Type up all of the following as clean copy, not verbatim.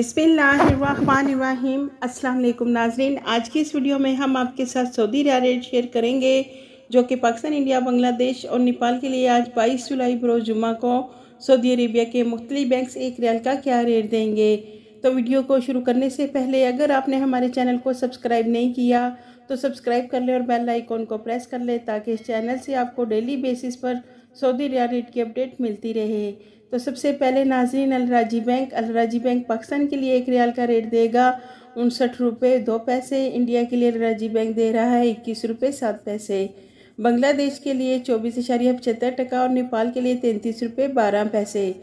बिस्मिल्लाहिर्रहमानिर्रहीम। अस्सलाम वालेकुम नाज़रीन, आज की इस वीडियो में हम आपके साथ सऊदी रियाल रेट शेयर करेंगे जो कि पाकिस्तान, इंडिया, बांग्लादेश और नेपाल के लिए आज 22 जुलाई बरोज़ जुम्मा को सऊदी अरेबिया के मुख्तलिफ बैंक्स एक रियाल का क्या रेट देंगे। तो वीडियो को शुरू करने से पहले अगर आपने हमारे चैनल को सब्सक्राइब नहीं किया तो सब्सक्राइब कर ले और बेल आइकॉन को प्रेस कर ले ताकि इस चैनल से आपको डेली बेसिस पर सऊदी रियाल रेट की अपडेट मिलती रहे। तो सबसे पहले नाज़रीन, अल राजी बैंक पाकिस्तान के लिए एक रियाल का रेट देगा 59 रुपये 2 पैसे। इंडिया के लिए अल राजी बैंक दे रहा है 21 रुपये 7 पैसे। बांग्लादेश के लिए 24.75 और नेपाल के लिए 33 रुपये 12 पैसे।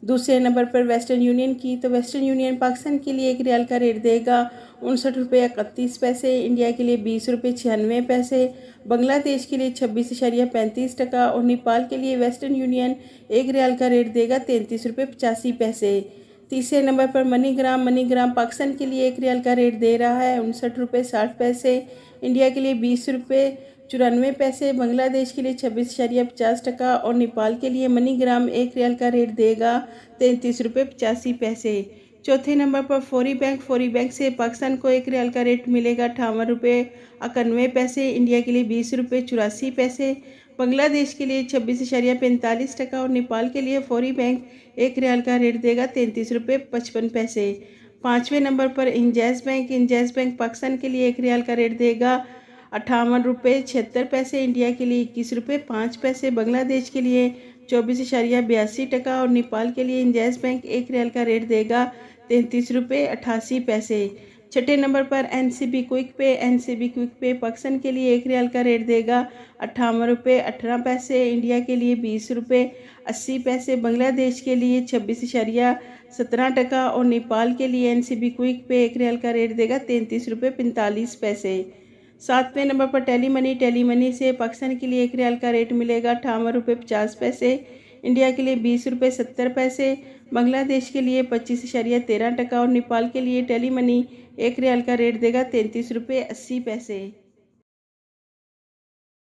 दूसरे नंबर पर वेस्टर्न यूनियन की, तो वेस्टर्न यूनियन पाकिस्तान के लिए एक रियाल का रेट देगा 59 रुपये 31 पैसे। इंडिया के लिए 20 रुपये 96 पैसे। बांग्लादेश के लिए 26.35 और नेपाल के लिए वेस्टर्न यूनियन एक रियाल का रेट देगा 33 रुपये 85 पैसे। तीसरे नंबर पर मनीग्राम पाकिस्तान के लिए एक रियाल का रेट दे रहा है 59 रुपये 60 पैसे। इंडिया के लिए 20 रुपये 94 पैसे। बांग्लादेश के लिए 26.50 और नेपाल के लिए मनीग्राम एक रियाल का रेट देगा 33 रुपये 85 पैसे। चौथे नंबर पर फौरी बैंक से पाकिस्तान को एक रियाल का रेट मिलेगा 58 रुपये 91 पैसे। इंडिया के लिए 20 रुपये 84 पैसे। बांग्लादेश के लिए 26.45 और नेपाल के लिए फौरी बैंक एक रियाल का रेट देगा 33 रुपये 55 पैसे। पाँचवें नंबर पर इंजैज़ बैंक पाकिस्तान के लिए एक रियाल का रेट देगा 58 रुपये 76 पैसे। इंडिया के लिए 21 रुपये 5 पैसे। बांग्लादेश के लिए 24.82 और नेपाल के लिए इंजैज़ बैंक एक रियाल का रेट देगा 33 रुपये 88 पैसे। छठे नंबर पर एनसीबी क्विक पे पाकिस्तान के लिए एक रियाल का रेट देगा 58 रुपये 18 पैसे। इंडिया के लिए 20 रुपये 80 पैसे। बांग्लादेश के लिए 26.17 और नेपाल के लिए एनसीबी क्विक पे एक रियाल का रेट देगा 33 रुपये 45 पैसे। सातवें नंबर पर टेली मनी से पाकिस्तान के लिए एक रियाल का रेट मिलेगा 58 रुपये 50 पैसे। इंडिया के लिए 20 रुपये 70 पैसे। बांग्लादेश के लिए 25.13 और नेपाल के लिए टेली मनी एक रियाल का रेट देगा 33 रुपये 80 पैसे।